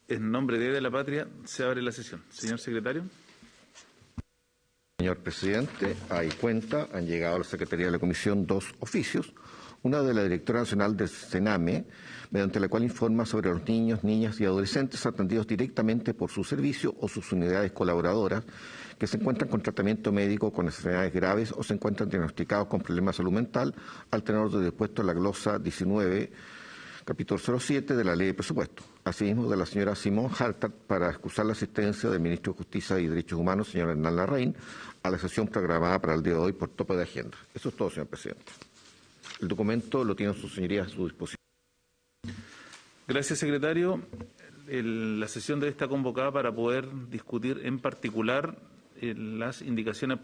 En nombre de la Patria se abre la sesión. Señor secretario. Señor presidente, hay cuenta, han llegado a la Secretaría de la Comisión 2 oficios, una de la Directora Nacional del CENAME, mediante la cual informa sobre los niños, niñas y adolescentes atendidos directamente por su servicio o sus unidades colaboradoras que se encuentran con tratamiento médico con enfermedades graves o se encuentran diagnosticados con problemas de salud mental al tenor de dispuesto en la glosa 19, capítulo 07 de la Ley de Presupuesto. Asimismo, de la señora Simón Hartat para excusar la asistencia del Ministro de Justicia y Derechos Humanos, señor Hernán Larraín, a la sesión programada para el día de hoy por tope de agenda. Eso es todo, señor presidente. El documento lo tienen sus señorías a su disposición. Gracias, secretario. La sesión debe estar convocada para poder discutir en particular las indicaciones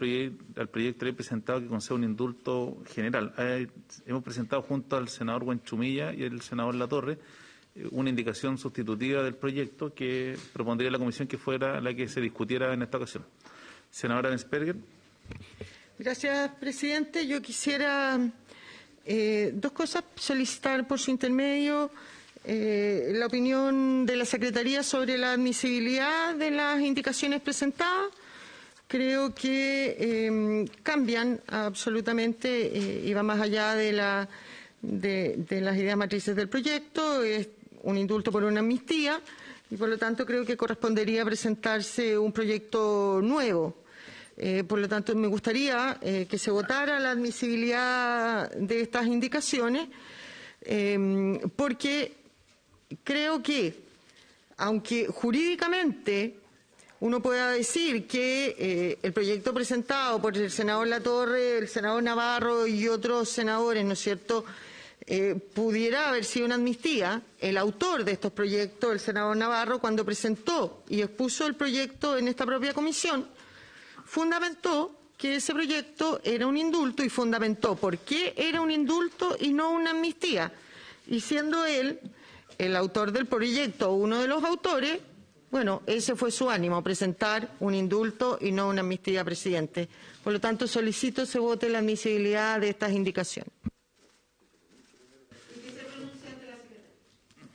al proyecto de ley presentado que concede un indulto general. Hemos presentado junto al senador Huenchumilla y el senador Latorre una indicación sustitutiva del proyecto que propondría la comisión que fuera la que se discutiera en esta ocasión. Senadora Bensperger. Gracias, presidente. Yo quisiera dos cosas, solicitar por su intermedio la opinión de la Secretaría sobre la admisibilidad de las indicaciones presentadas. Creo que cambian absolutamente y va más allá de las ideas matrices del proyecto. Es un indulto por una amnistía y, por lo tanto, creo que correspondería presentarse un proyecto nuevo. Por lo tanto, me gustaría que se votara la admisibilidad de estas indicaciones porque creo que, aunque jurídicamente uno pueda decir que el proyecto presentado por el senador Latorre, el senador Navarro y otros senadores, ¿no es cierto?, pudiera haber sido una amnistía, el autor de estos proyectos, el senador Navarro, cuando presentó y expuso el proyecto en esta propia comisión, fundamentó que ese proyecto era un indulto y fundamentó por qué era un indulto y no una amnistía. Y siendo él el autor del proyecto, uno de los autores, bueno, ese fue su ánimo, presentar un indulto y no una amnistía, presidente. Por lo tanto, solicito se vote la admisibilidad de estas indicaciones.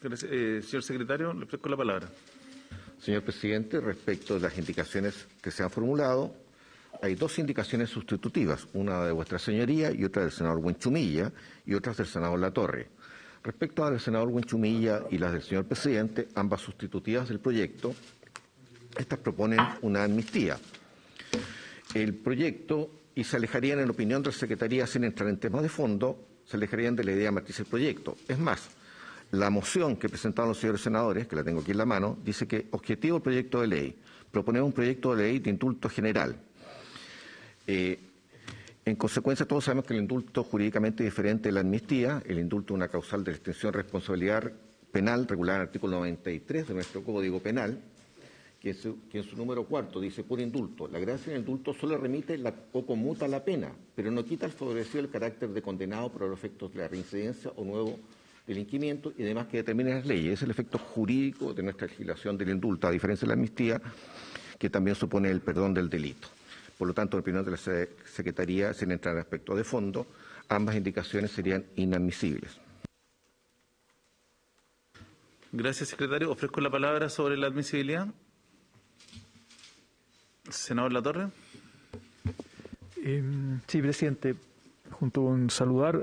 Señor secretario, le ofrezco la palabra. Señor presidente, respecto de las indicaciones que se han formulado, hay dos indicaciones sustitutivas, una de vuestra señoría y otra del senador Huenchumilla y otras del senador Latorre. Respecto al senador Huenchumilla y las del señor presidente, ambas sustitutivas del proyecto, estas proponen una amnistía. El proyecto, y se alejarían en opinión de la Secretaría sin entrar en temas de fondo, se alejarían de la idea matriz del proyecto. Es más, la moción que presentaron los señores senadores, que la tengo aquí en la mano, dice que objetivo del proyecto de ley, proponer un proyecto de ley de indulto general. En consecuencia, todos sabemos que el indulto jurídicamente es diferente de la amnistía. El indulto es una causal de extinción de responsabilidad penal regulada en el artículo 93 de nuestro Código Penal, que en su número 4 dice por indulto. La gracia del indulto solo remite o conmuta la pena, pero no quita el favorecido el carácter de condenado por los efectos de la reincidencia o nuevo delinquimiento y demás que determinan las leyes. Es el efecto jurídico de nuestra legislación del indulto, a diferencia de la amnistía, que también supone el perdón del delito. Por lo tanto, en opinión de la Secretaría, sin entrar en aspecto de fondo, ambas indicaciones serían inadmisibles. Gracias, secretario. Ofrezco la palabra sobre la admisibilidad. Senador Latorre. Sí, presidente. Junto con saludar,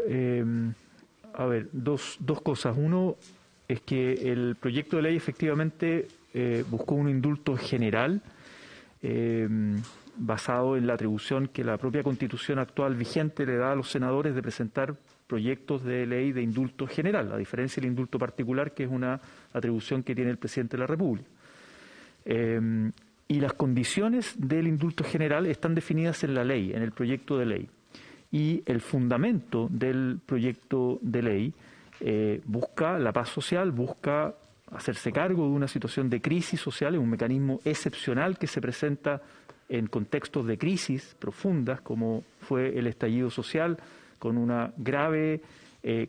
a ver, dos cosas. Uno es que el proyecto de ley efectivamente buscó un indulto general basado en la atribución que la propia Constitución actual vigente le da a los senadores de presentar proyectos de ley de indulto general, a diferencia del indulto particular, que es una atribución que tiene el presidente de la República. Y las condiciones del indulto general están definidas en la ley, en el proyecto de ley. Y el fundamento del proyecto de ley busca la paz social, busca hacerse cargo de una situación de crisis social, es un mecanismo excepcional que se presenta en contextos de crisis profundas, como fue el estallido social, con una grave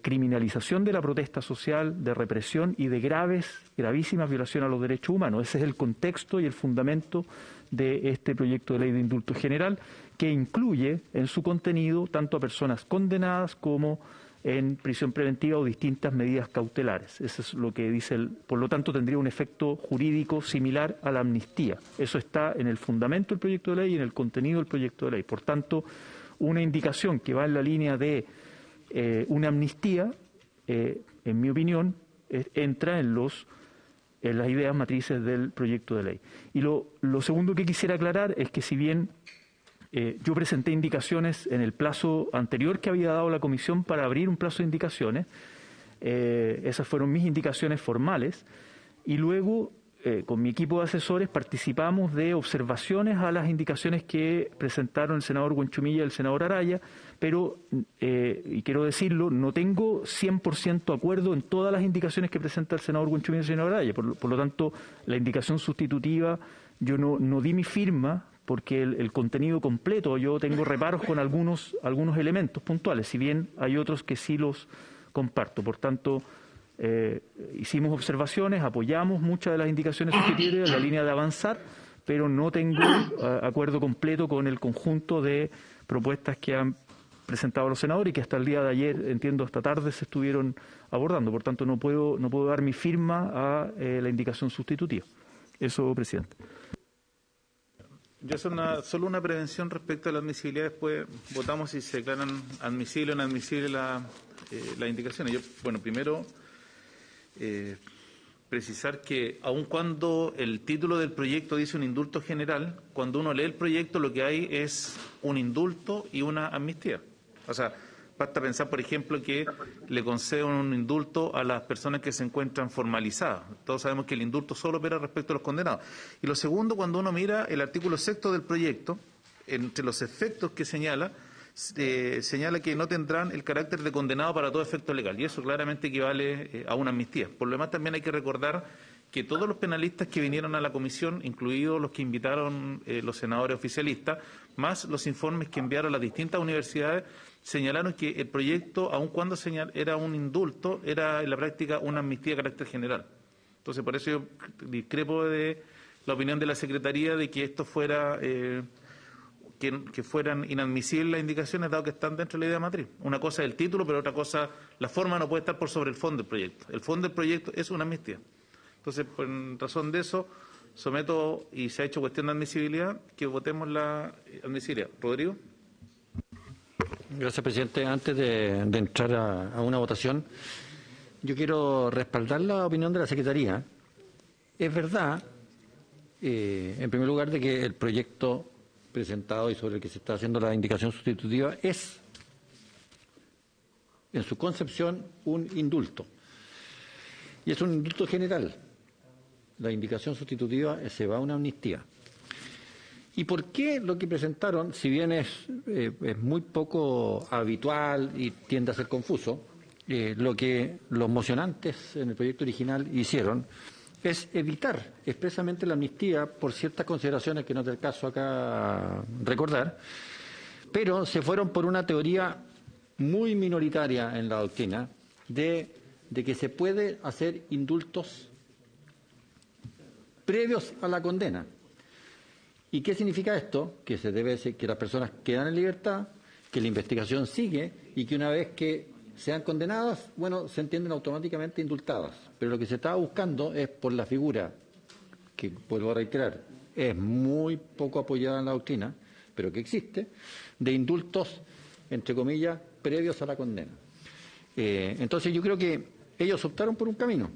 criminalización de la protesta social, de represión y de gravísimas violaciones a los derechos humanos. Ese es el contexto y el fundamento de este proyecto de ley de indulto general, que incluye en su contenido tanto a personas condenadas como en prisión preventiva o distintas medidas cautelares. Eso es lo que dice por lo tanto tendría un efecto jurídico similar a la amnistía. Eso está en el fundamento del proyecto de ley y en el contenido del proyecto de ley. Por tanto, una indicación que va en la línea de una amnistía, en mi opinión, entra en las ideas matrices del proyecto de ley. Y lo segundo que quisiera aclarar es que si bien yo presenté indicaciones en el plazo anterior que había dado la comisión para abrir un plazo de indicaciones, esas fueron mis indicaciones formales, y luego con mi equipo de asesores participamos de observaciones a las indicaciones que presentaron el senador Huenchumilla y el senador Araya, pero, y quiero decirlo, no tengo 100% acuerdo en todas las indicaciones que presenta el senador Huenchumilla y el senador Araya. Por lo tanto, la indicación sustitutiva, yo no di mi firma porque el contenido completo, yo tengo reparos con algunos elementos puntuales, si bien hay otros que sí los comparto. Por tanto, hicimos observaciones, apoyamos muchas de las indicaciones sustitutivas en la línea de avanzar, pero no tengo acuerdo completo con el conjunto de propuestas que han presentado los senadores y que hasta el día de ayer, entiendo, hasta tarde se estuvieron abordando. Por tanto, no puedo dar mi firma a la indicación sustitutiva. Eso, presidente. Yo solo una prevención respecto a la admisibilidad. Después votamos si se declaran admisible o inadmisible las indicaciones. Yo, primero precisar que aun cuando el título del proyecto dice un indulto general, cuando uno lee el proyecto lo que hay es un indulto y una amnistía. O sea, basta pensar, por ejemplo, que le conceden un indulto a las personas que se encuentran formalizadas. Todos sabemos que el indulto solo opera respecto a los condenados. Y lo segundo, cuando uno mira el artículo 6º del proyecto, entre los efectos que señala que no tendrán el carácter de condenado para todo efecto legal. Y eso claramente equivale a una amnistía. Por lo demás, también hay que recordar que todos los penalistas que vinieron a la comisión, incluidos los que invitaron los senadores oficialistas, más los informes que enviaron las distintas universidades, señalaron que el proyecto, aun cuando era un indulto, era en la práctica una amnistía de carácter general. Entonces, por eso yo discrepo de la opinión de la Secretaría de que esto fuera que fueran inadmisibles las indicaciones, dado que están dentro de la idea matriz. Una cosa es el título, pero otra cosa, la forma no puede estar por sobre el fondo del proyecto. El fondo del proyecto es una amnistía. Entonces, por razón de eso, someto, y se ha hecho cuestión de admisibilidad, que votemos la admisibilidad. Rodrigo. Gracias, presidente. Antes de entrar a una votación, yo quiero respaldar la opinión de la Secretaría. Es verdad, en primer lugar, de que el proyecto presentado y sobre el que se está haciendo la indicación sustitutiva es, en su concepción, un indulto. Y es un indulto general. La indicación sustitutiva se va a una amnistía. ¿Y por qué lo que presentaron, si bien es muy poco habitual y tiende a ser confuso, lo que los mocionantes en el proyecto original hicieron es evitar expresamente la amnistía por ciertas consideraciones que no es del caso acá recordar, pero se fueron por una teoría muy minoritaria en la doctrina de que se puede hacer indultos previos a la condena. ¿Y qué significa esto? Que se debe decir que las personas quedan en libertad, que la investigación sigue y que una vez que sean condenadas, se entienden automáticamente indultadas. Pero lo que se estaba buscando es por la figura, que vuelvo a reiterar, es muy poco apoyada en la doctrina, pero que existe, de indultos, entre comillas, previos a la condena. Entonces yo creo que ellos optaron por un camino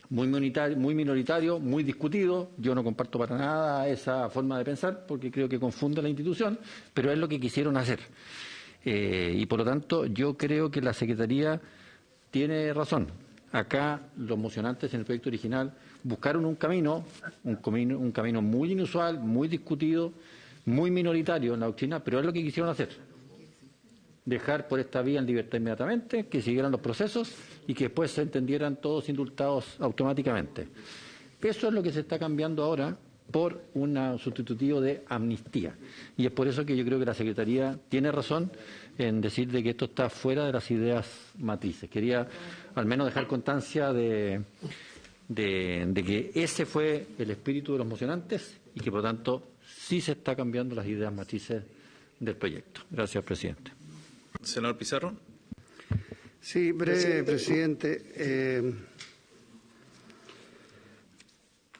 muy minoritario, muy discutido. Yo no comparto para nada esa forma de pensar porque creo que confunde la institución, pero es lo que quisieron hacer. Y por lo tanto yo creo que la Secretaría tiene razón. Acá los mocionantes en el proyecto original buscaron un camino muy inusual, muy discutido, muy minoritario en la doctrina, pero es lo que quisieron hacer. Dejar por esta vía en libertad inmediatamente, que siguieran los procesos y que después se entendieran todos indultados automáticamente. Eso es lo que se está cambiando ahora por un sustitutivo de amnistía. Y es por eso que yo creo que la Secretaría tiene razón en decir de que esto está fuera de las ideas matrices. Quería al menos dejar constancia de que ese fue el espíritu de los mocionantes y que por lo tanto sí se está cambiando las ideas matrices del proyecto. Gracias, presidente. Senador Pizarro. Sí, breve, presidente.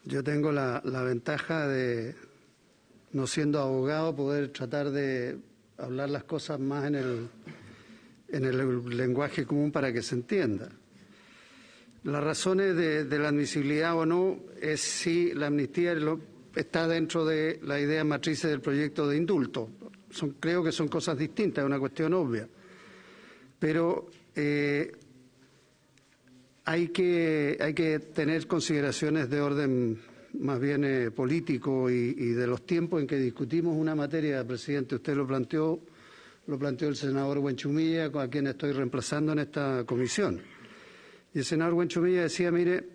Yo tengo la ventaja de, no siendo abogado, poder tratar de hablar las cosas más en el lenguaje común para que se entienda. Las razones de la admisibilidad o no es si la amnistía está dentro de la idea matriz del proyecto de indulto. Creo que son cosas distintas, es una cuestión obvia. Pero hay que tener consideraciones de orden más bien político y de los tiempos en que discutimos una materia, presidente. Usted lo planteó el senador Buenchumilla, a quien estoy reemplazando en esta comisión. Y el senador Buenchumilla decía, mire,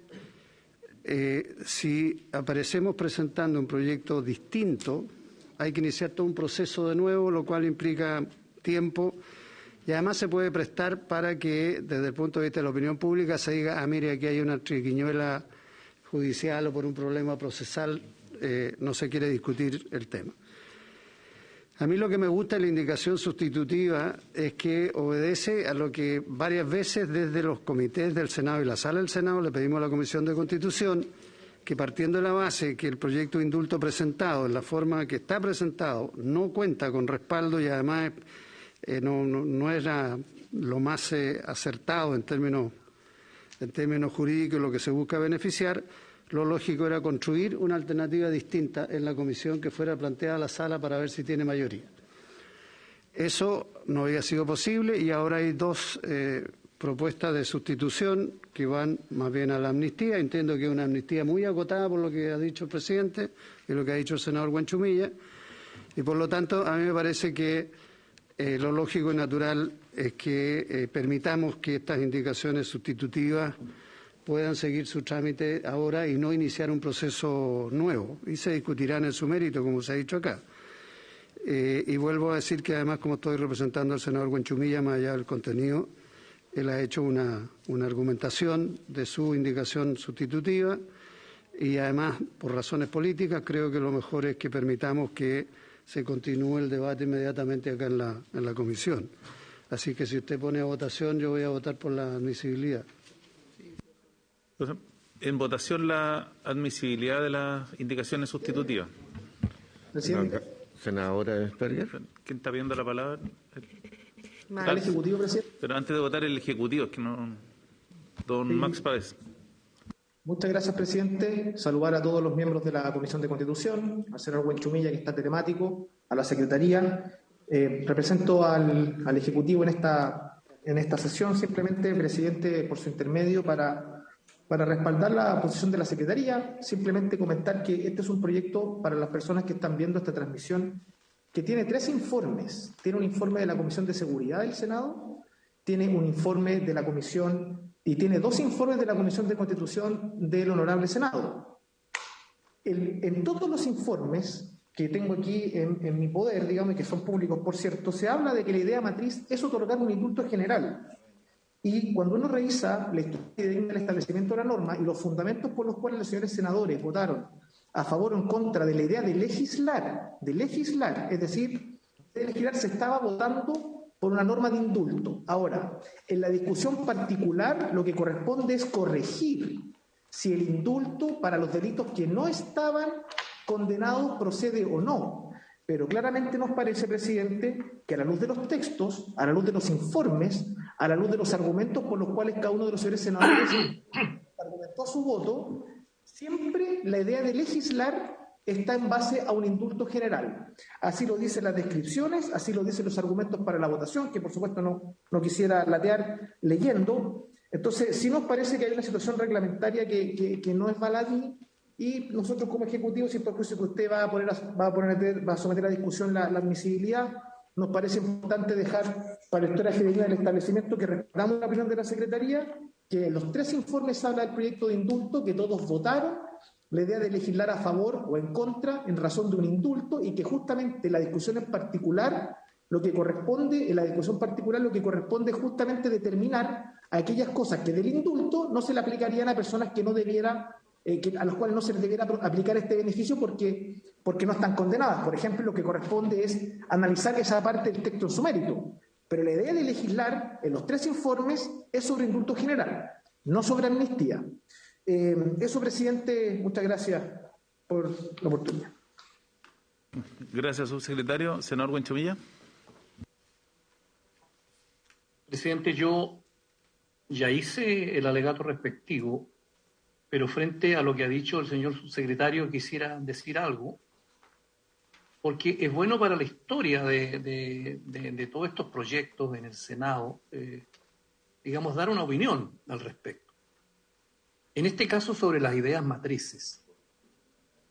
si aparecemos presentando un proyecto distinto, hay que iniciar todo un proceso de nuevo, lo cual implica tiempo y además se puede prestar para que, desde el punto de vista de la opinión pública, se diga, mire, aquí hay una triquiñuela judicial o por un problema procesal, no se quiere discutir el tema. A mí lo que me gusta de la indicación sustitutiva es que obedece a lo que varias veces desde los comités del Senado y la sala del Senado le pedimos a la Comisión de Constitución que, partiendo de la base que el proyecto de indulto presentado en la forma que está presentado no cuenta con respaldo y además no era lo más acertado en términos jurídicos lo que se busca beneficiar, lo lógico era construir una alternativa distinta en la comisión que fuera planteada a la sala para ver si tiene mayoría. Eso no había sido posible y ahora hay dos propuestas de sustitución que van más bien a la amnistía. Entiendo que es una amnistía muy acotada por lo que ha dicho el presidente y lo que ha dicho el senador Buenchumilla y por lo tanto a mí me parece que lo lógico y natural es que permitamos que estas indicaciones sustitutivas puedan seguir su trámite ahora y no iniciar un proceso nuevo. Y se discutirán en su mérito, como se ha dicho acá. Y vuelvo a decir que además, como estoy representando al senador Buenchumilla, más allá del contenido, él ha hecho una argumentación de su indicación sustitutiva y además, por razones políticas, creo que lo mejor es que permitamos que se continúe el debate inmediatamente acá en la comisión. Así que si usted pone a votación, yo voy a votar por la admisibilidad. En votación la admisibilidad de las indicaciones sustitutivas. Presidente. Senadora Esperger. ¿Quién está pidiendo la palabra? ¿Al Ejecutivo, presidente? Pero antes de votar el Ejecutivo, es que no... Don Max Páez. Muchas gracias, presidente. Saludar a todos los miembros de la Comisión de Constitución, al senador Buenchumilla, que está telemático, a la Secretaría. Represento al Ejecutivo en esta sesión, simplemente, presidente, por su intermedio, para respaldar la posición de la Secretaría, simplemente comentar que este es un proyecto para las personas que están viendo esta transmisión que tiene 3 informes. Tiene un informe de la Comisión de Seguridad del Senado, tiene un informe de la Comisión y tiene 2 informes de la Comisión de Constitución del Honorable Senado. En todos los informes que tengo aquí en mi poder, digamos, y que son públicos, por cierto, se habla de que la idea matriz es otorgar un indulto general. Y cuando uno revisa la historia del establecimiento de la norma y los fundamentos por los cuales los señores senadores votaron a favor o en contra de la idea de legislar, es decir, de legislar se estaba votando por una norma de indulto. Ahora, en la discusión particular lo que corresponde es corregir si el indulto para los delitos que no estaban condenados procede o no. Pero claramente nos parece, presidente, que a la luz de los textos, a la luz de los informes, a la luz de los argumentos por los cuales cada uno de los señores senadores argumentó su voto, siempre la idea de legislar está en base a un indulto general. Así lo dicen las descripciones, así lo dicen los argumentos para la votación, que por supuesto no quisiera latear leyendo. Entonces, sí nos parece que hay una situación reglamentaria que no es baladí, y nosotros como Ejecutivo, sin perjuicio que usted va a someter a discusión la admisibilidad, nos parece importante dejar para la historia fidedigna del establecimiento que respetamos la opinión de la Secretaría, que en los 3 informes habla del proyecto de indulto, que todos votaron la idea de legislar a favor o en contra en razón de un indulto y que justamente la discusión en particular, lo que corresponde es justamente determinar aquellas cosas que del indulto no se le aplicarían a personas que no debiera a los cuales no se les debiera aplicar este beneficio porque no están condenadas. Por ejemplo, lo que corresponde es analizar esa parte del texto en su mérito. Pero la idea de legislar en los 3 informes es sobre indulto general, no sobre amnistía. Eso, presidente, muchas gracias por la oportunidad. Gracias, subsecretario. Senador Buenchumilla. Presidente, yo ya hice el alegato respectivo, pero frente a lo que ha dicho el señor subsecretario quisiera decir algo, porque es bueno para la historia de todos estos proyectos en el Senado, digamos, dar una opinión al respecto. En este caso sobre las ideas matrices.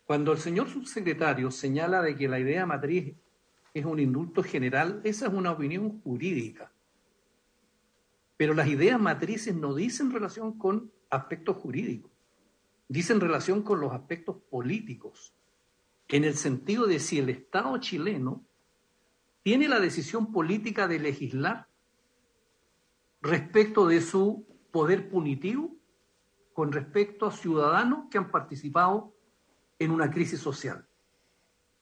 Cuando el señor subsecretario señala de que la idea matriz es un indulto general, esa es una opinión jurídica. Pero las ideas matrices no dicen relación con aspectos jurídicos, dicen relación con los aspectos políticos, en el sentido de si el Estado chileno tiene la decisión política de legislar respecto de su poder punitivo con respecto a ciudadanos que han participado en una crisis social.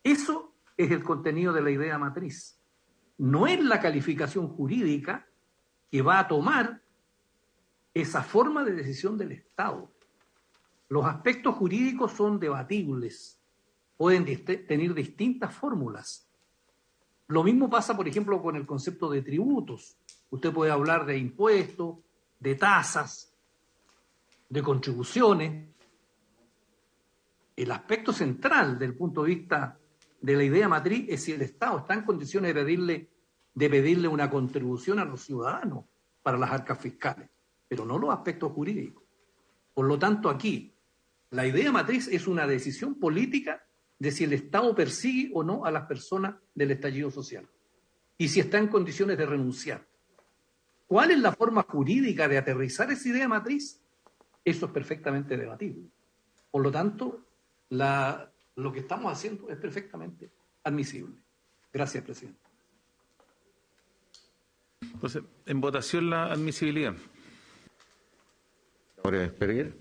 Eso es el contenido de la idea matriz. No es la calificación jurídica que va a tomar esa forma de decisión del Estado. Los aspectos jurídicos son debatibles, pueden tener distintas fórmulas. Lo mismo pasa, por ejemplo, con el concepto de tributos. Usted puede hablar de impuestos, de tasas, de contribuciones. El aspecto central del punto de vista de la idea matriz es si el Estado está en condiciones de pedirle una contribución a los ciudadanos para las arcas fiscales, pero no los aspectos jurídicos. Por lo tanto, aquí, la idea matriz es una decisión política de si el Estado persigue o no a las personas del estallido social y si está en condiciones de renunciar. ¿Cuál es la forma jurídica de aterrizar esa idea matriz? Eso es perfectamente debatible. Por lo tanto, lo que estamos haciendo es perfectamente admisible. Gracias, presidente. Entonces, en votación la admisibilidad. Ahora, Asperger.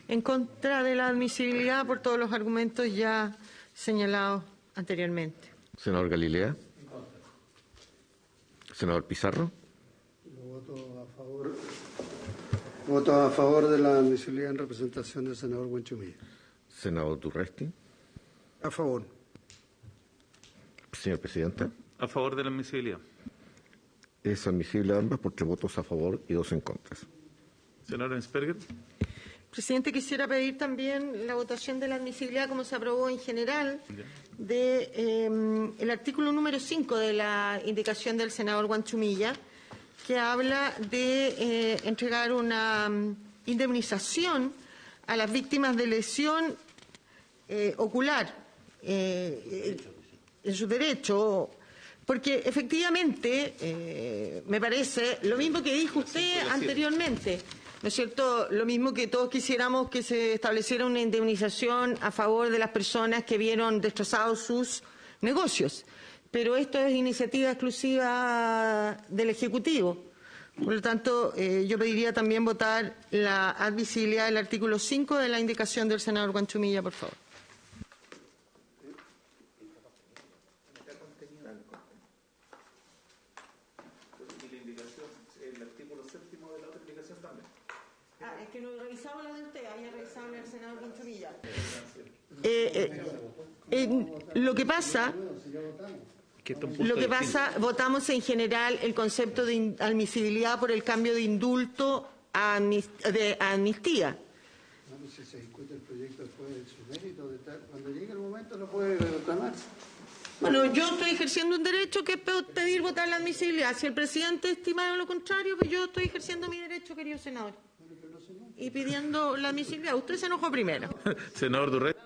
En contra de la admisibilidad por todos los argumentos ya señalados anteriormente. Senador Galilea. Senador Pizarro. Voto a favor de la admisibilidad en representación del senador Buenchumilla. Senador Durresti. A favor. Señor presidente. A favor de la admisibilidad. Es admisible ambas por 3 votos a favor y 2 en contra. Senador Asperger. Presidente, quisiera pedir también la votación de la admisibilidad, como se aprobó en general, de el artículo número 5 de la indicación del senador Buenchumilla, que habla de entregar una indemnización a las víctimas de lesión ocular en su derecho, porque efectivamente me parece lo mismo que dijo usted anteriormente, ¿no es cierto? Lo mismo que todos quisiéramos que se estableciera una indemnización a favor de las personas que vieron destrozados sus negocios. Pero esto es iniciativa exclusiva del Ejecutivo. Por lo tanto, yo pediría también votar la admisibilidad del artículo 5 de la indicación del senador Buenchumilla, por favor. Es que no he revisado la de usted, había revisado la del senador Buenchumilla. Lo que pasa, votamos en general el concepto de admisibilidad por el cambio de indulto a amnistía. Si se discute el proyecto después de su mérito, cuando llegue el momento lo puede reclamar. Bueno, yo estoy ejerciendo un derecho que es pedir votar la admisibilidad. Si el presidente estima lo contrario, pues yo estoy ejerciendo mi derecho, querido senador. Y pidiendo la admisibilidad. Usted se enojó primero. Senador Durresti.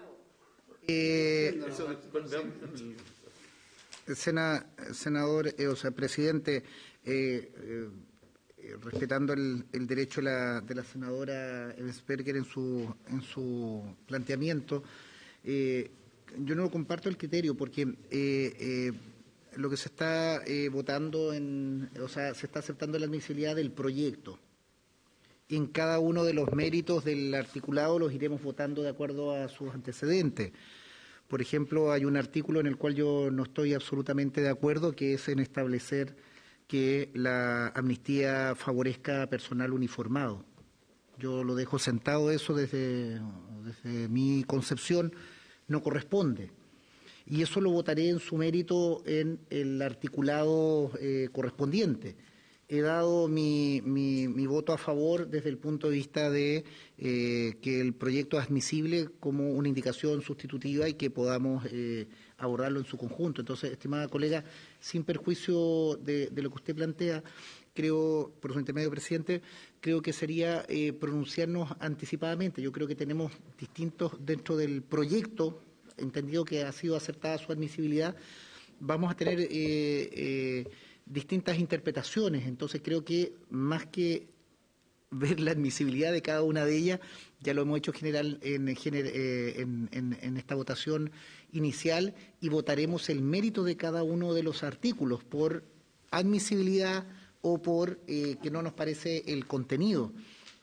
Senador, presidente, respetando el derecho de la senadora Asperger en su planteamiento, yo no comparto el criterio porque lo que se está votando, se está aceptando la admisibilidad del proyecto. En cada uno de los méritos del articulado los iremos votando de acuerdo a sus antecedentes. Por ejemplo, hay un artículo en el cual yo no estoy absolutamente de acuerdo, que es en establecer que la amnistía favorezca a personal uniformado. Yo lo dejo sentado eso desde mi concepción, no corresponde. Y eso lo votaré en su mérito en el articulado correspondiente. He dado mi voto a favor desde el punto de vista de que el proyecto es admisible como una indicación sustitutiva y que podamos abordarlo en su conjunto. Entonces, estimada colega, sin perjuicio de lo que usted plantea, creo, por su intermedio, presidente, creo que sería pronunciarnos anticipadamente. Yo creo que tenemos distintos dentro del proyecto, entendido que ha sido acertada su admisibilidad, vamos a tener distintas interpretaciones. Entonces creo que más que ver la admisibilidad de cada una de ellas, ya lo hemos hecho general en esta votación inicial, y votaremos el mérito de cada uno de los artículos por admisibilidad o por que no nos parece el contenido.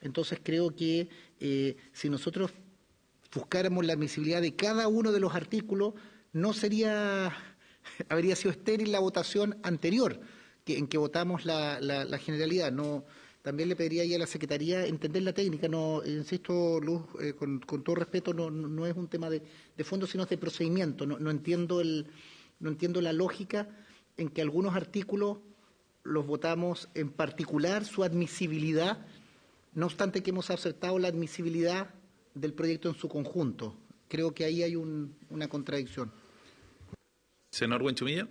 Entonces creo que si nosotros buscáramos la admisibilidad de cada uno de los artículos, habría sido estéril la votación anterior, en que votamos la generalidad. No, también le pediría ahí a la Secretaría entender la técnica. No, insisto, Luz, con todo respeto, no es un tema de fondo, sino de procedimiento. No entiendo la lógica en que algunos artículos los votamos en particular su admisibilidad, no obstante que hemos aceptado la admisibilidad del proyecto en su conjunto. Creo que ahí hay una contradicción. Senador Buenchumilla.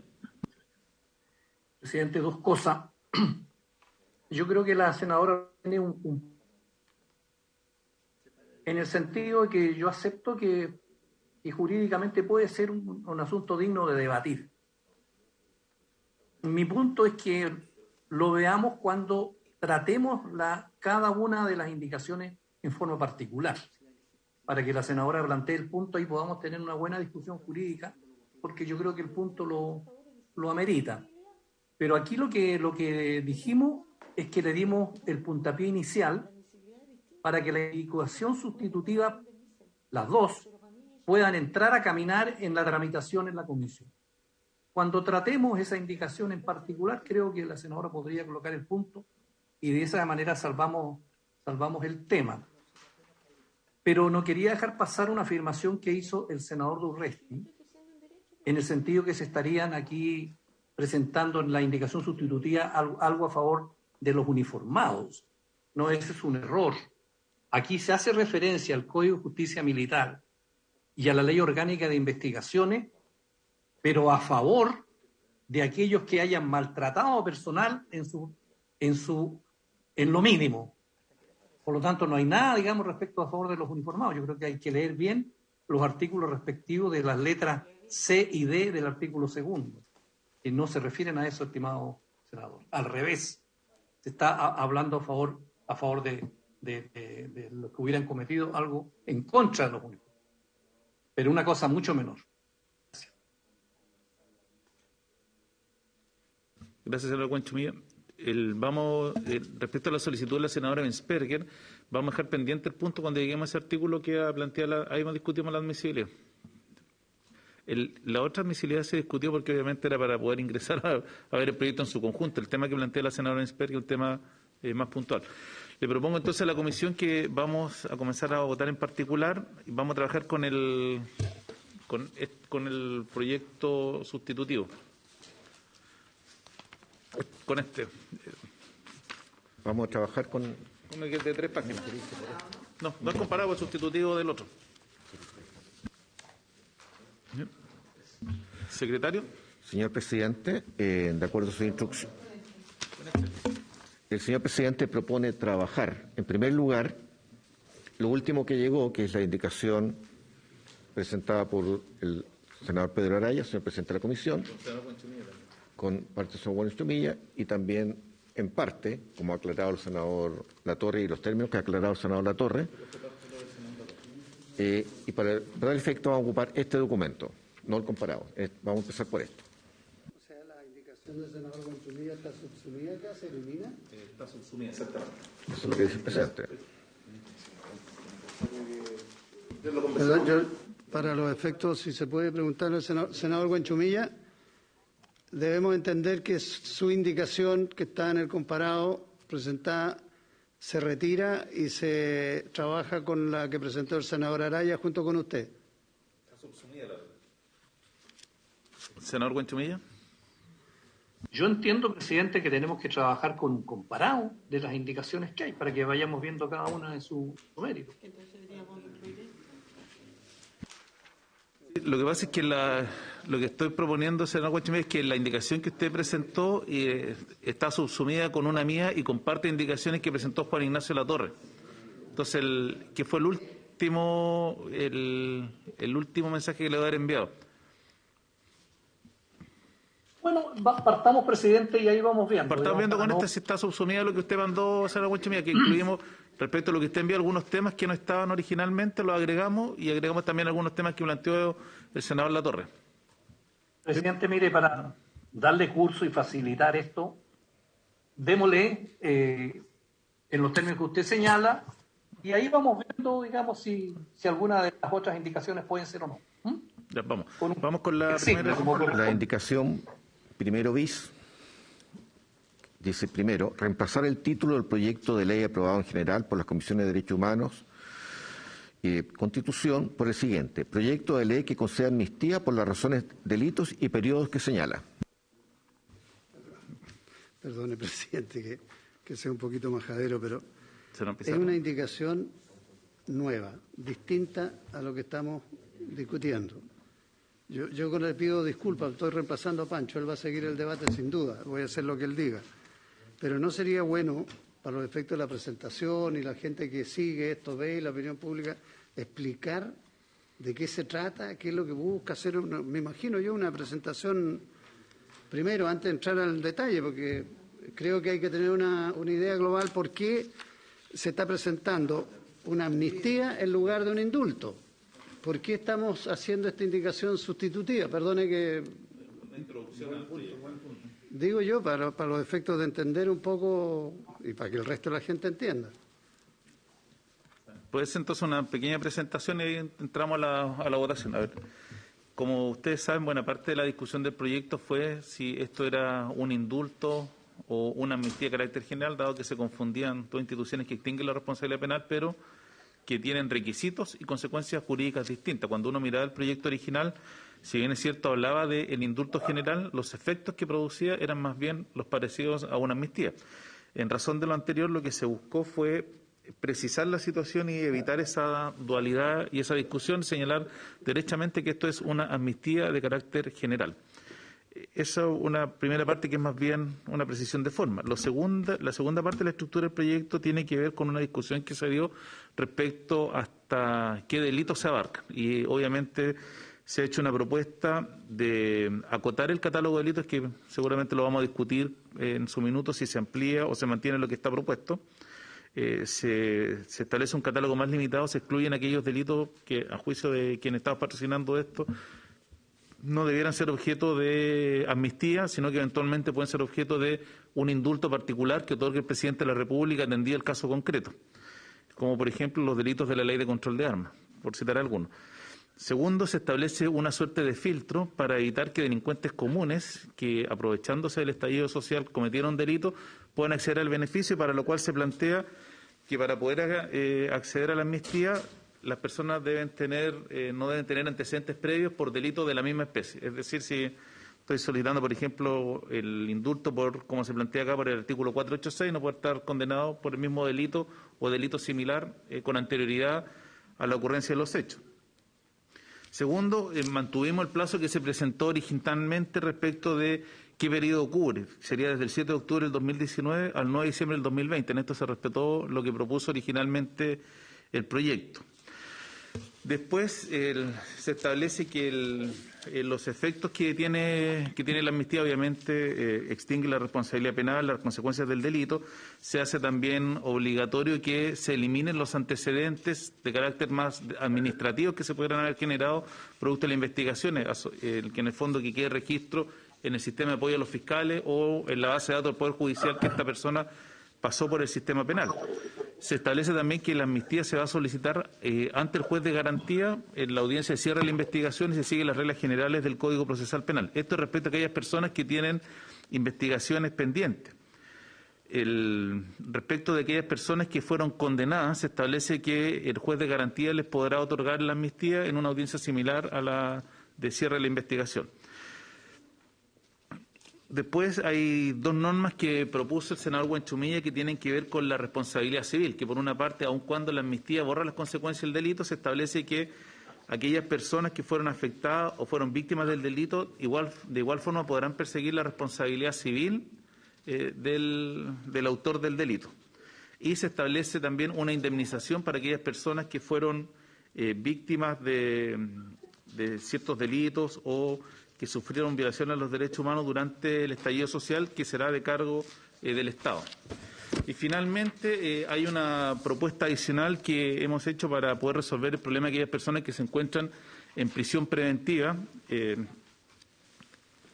Presidente, dos cosas. Yo creo que la senadora tiene en el sentido de que yo acepto que jurídicamente puede ser un asunto digno de debatir. Mi punto es que lo veamos cuando tratemos cada una de las indicaciones en forma particular, para que la senadora plantee el punto y podamos tener una buena discusión jurídica, porque yo creo que el punto lo amerita. Pero aquí lo que dijimos es que le dimos el puntapié inicial para que la indicación sustitutiva, las dos, puedan entrar a caminar en la tramitación en la comisión. Cuando tratemos esa indicación en particular, creo que la senadora podría colocar el punto y de esa manera salvamos el tema. Pero no quería dejar pasar una afirmación que hizo el senador Durresti, en el sentido que se estarían aquí presentando en la indicación sustitutiva algo a favor de los uniformados. No, ese es un error. Aquí se hace referencia al Código de Justicia Militar y a la Ley Orgánica de Investigaciones, pero a favor de aquellos que hayan maltratado personal en lo mínimo. Por lo tanto, no hay nada, digamos, respecto a favor de los uniformados. Yo creo que hay que leer bien los artículos respectivos de las letras C y D del artículo 2, que no se refieren a eso, estimado senador. Al revés, se está hablando a favor de los que hubieran cometido algo en contra de los uniformados. Pero una cosa mucho menor. Gracias, senador Buenchumilla. Respecto a la solicitud de la senadora Bensperger, vamos a dejar pendiente el punto cuando lleguemos a ese artículo que plantea ahí discutimos la admisibilidad. La otra admisibilidad se discutió porque obviamente era para poder ingresar a ver el proyecto en su conjunto. El tema que plantea la senadora Bensperger es un tema más puntual. Le propongo entonces a la comisión que vamos a comenzar a votar en particular y vamos a trabajar con el proyecto sustitutivo. Con este. Vamos a trabajar con el que es de 3 páginas. No es comparado, es sustitutivo del otro. Secretario. Señor presidente, de acuerdo a su instrucción, el señor presidente propone trabajar, en primer lugar, lo último que llegó, que es la indicación presentada por el senador Pedro Araya, señor presidente de la comisión, con parte del senador Buenchumilla y también en parte, como ha aclarado el senador Latorre y los términos que ha aclarado el senador Latorre, y para el efecto vamos a ocupar este documento, no el comparado. Vamos a empezar por esto. O sea, la indicación del senador Buenchumilla está subsumida acá, ¿se elimina? Está subsumida, exactamente. Eso es lo que dice el presidente. Perdón, para los efectos, si se puede preguntarle al senador Buenchumilla, debemos entender que su indicación que está en el comparado presentada se retira y se trabaja con la que presentó el senador Araya junto con usted. Está subsumida la... Senador Huenchumilla. Yo entiendo, presidente, que tenemos que trabajar con un comparado de las indicaciones que hay para que vayamos viendo cada una de su mérito. Lo que pasa es que lo que estoy proponiendo, senador Huenchumilla, es que la indicación que usted presentó está subsumida con una mía y comparte indicaciones que presentó Juan Ignacio Latorre. Entonces, que fue el último mensaje que le voy a haber enviado. Bueno, partamos, presidente, y ahí vamos viendo. Partamos viendo con esta, si está subsumida lo que usted mandó, senador Huenchumilla, que incluimos, respecto a lo que usted envió, algunos temas que no estaban originalmente, los agregamos, y agregamos también algunos temas que planteó el senador Latorre. Presidente, mire, para darle curso y facilitar esto, démosle en los términos que usted señala, y ahí vamos viendo, digamos, si alguna de las otras indicaciones pueden ser o no. Ya, vamos con la primera. La indicación primero bis dice primero, reemplazar el título del proyecto de ley aprobado en general por las Comisiones de Derechos Humanos y Constitución por el siguiente, proyecto de ley que concede amnistía por las razones, delitos y periodos que señala. Perdone, presidente, que sea un poquito majadero, pero es una indicación nueva, distinta a lo que estamos discutiendo. Yo le pido disculpas, estoy reemplazando a Pancho, él va a seguir el debate sin duda, voy a hacer lo que él diga. Pero no sería bueno, para los efectos de la presentación y la gente que sigue esto, ve y la opinión pública, explicar de qué se trata, qué es lo que busca hacer, me imagino yo, una presentación primero, antes de entrar al detalle, porque creo que hay que tener una idea global por qué se está presentando una amnistía en lugar de un indulto. ¿Por qué estamos haciendo esta indicación sustitutiva? Perdone que... Digo yo, para los efectos de entender un poco y para que el resto de la gente entienda. Puede ser entonces una pequeña presentación y ahí entramos a la votación. A ver, como ustedes saben, buena parte de la discusión del proyecto fue si esto era un indulto o una amnistía de carácter general, dado que se confundían dos instituciones que extinguen la responsabilidad penal, pero que tienen requisitos y consecuencias jurídicas distintas. Cuando uno miraba el proyecto original, si bien es cierto, hablaba del indulto general, los efectos que producía eran más bien los parecidos a una amnistía. En razón de lo anterior, lo que se buscó fue precisar la situación y evitar esa dualidad y esa discusión, señalar derechamente que esto es una amnistía de carácter general. Esa es una primera parte que es más bien una precisión de forma. La segunda parte de la estructura del proyecto tiene que ver con una discusión que se dio respecto hasta qué delitos se abarcan. Y obviamente se ha hecho una propuesta de acotar el catálogo de delitos, que seguramente lo vamos a discutir en su minuto si se amplía o se mantiene lo que está propuesto. Se establece un catálogo más limitado, se excluyen aquellos delitos que, a juicio de quien estaba patrocinando esto, no debieran ser objeto de amnistía, sino que eventualmente pueden ser objeto de un indulto particular que otorgue el presidente de la República atendido el caso concreto, como por ejemplo los delitos de la Ley de Control de Armas, por citar algunos. Segundo, se establece una suerte de filtro para evitar que delincuentes comunes que, aprovechándose del estallido social, cometieron delitos, puedan acceder al beneficio, para lo cual se plantea que para poder acceder a la amnistía, las personas deben tener, no deben tener antecedentes previos por delitos de la misma especie. Es decir, si estoy solicitando, por ejemplo, el indulto por, como se plantea acá, por el artículo 486, no puede estar condenado por el mismo delito o delito similar con anterioridad a la ocurrencia de los hechos. Segundo, mantuvimos el plazo que se presentó originalmente respecto de qué periodo cubre. Sería desde el 7 de octubre del 2019 al 9 de diciembre del 2020. En esto se respetó lo que propuso originalmente el proyecto. Después se establece que los efectos que tiene la amnistía obviamente extingue la responsabilidad penal, las consecuencias del delito. Se hace también obligatorio que se eliminen los antecedentes de carácter más administrativo que se pudieran haber generado producto de las investigaciones, que en el fondo que quede registro en el sistema de apoyo a los fiscales o en la base de datos del Poder Judicial que esta persona pasó por el sistema penal. Se establece también que la amnistía se va a solicitar ante el juez de garantía en la audiencia de cierre de la investigación y se siguen las reglas generales del Código Procesal Penal. Esto respecto a aquellas personas que tienen investigaciones pendientes. Respecto de aquellas personas que fueron condenadas, se establece que el juez de garantía les podrá otorgar la amnistía en una audiencia similar a la de cierre de la investigación. Después hay dos normas que propuso el senador Huenchumilla que tienen que ver con la responsabilidad civil, que por una parte, aun cuando la amnistía borra las consecuencias del delito, se establece que aquellas personas que fueron afectadas o fueron víctimas del delito de igual forma podrán perseguir la responsabilidad civil del autor del delito. Y se establece también una indemnización para aquellas personas que fueron víctimas de ciertos delitos o que sufrieron violaciones a los derechos humanos durante el estallido social, que será de cargo del Estado. Y finalmente hay una propuesta adicional que hemos hecho para poder resolver el problema de aquellas personas que se encuentran en prisión preventiva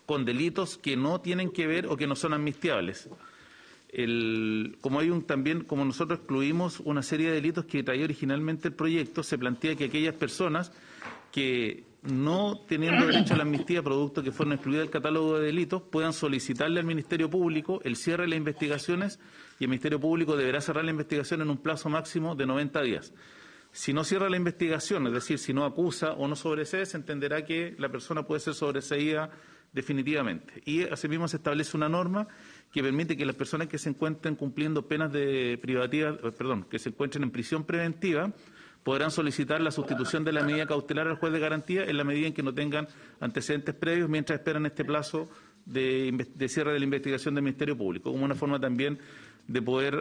con delitos que no tienen que ver o que no son amnistiables. Como nosotros excluimos una serie de delitos que traía originalmente el proyecto, se plantea que aquellas personas que no teniendo derecho a la amnistía, producto que fueron excluidas del catálogo de delitos, puedan solicitarle al Ministerio Público el cierre de las investigaciones y el Ministerio Público deberá cerrar la investigación en un plazo máximo de 90 días. Si no cierra la investigación, es decir, si no acusa o no sobresee, se entenderá que la persona puede ser sobreseída definitivamente. Y asimismo se establece una norma que permite que las personas que se encuentren cumpliendo penas que se encuentren en prisión preventiva, podrán solicitar la sustitución de la medida cautelar al juez de garantía en la medida en que no tengan antecedentes previos mientras esperan este plazo de cierre de la investigación del Ministerio Público, como una forma también de poder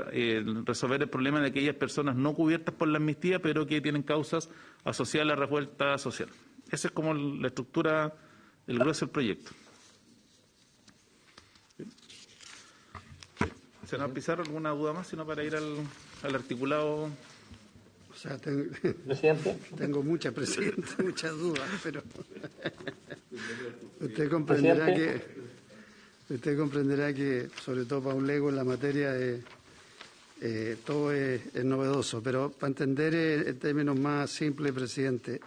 resolver el problema de aquellas personas no cubiertas por la amnistía, pero que tienen causas asociadas a la revuelta social. Esa es como la estructura, el grueso del proyecto. Senador Pizarro, ¿alguna duda más, sino para ir al articulado? O sea, tengo muchas dudas, pero usted comprenderá que, sobre todo para un lego en la materia, todo es novedoso. Pero para entender en términos más simples, presidente,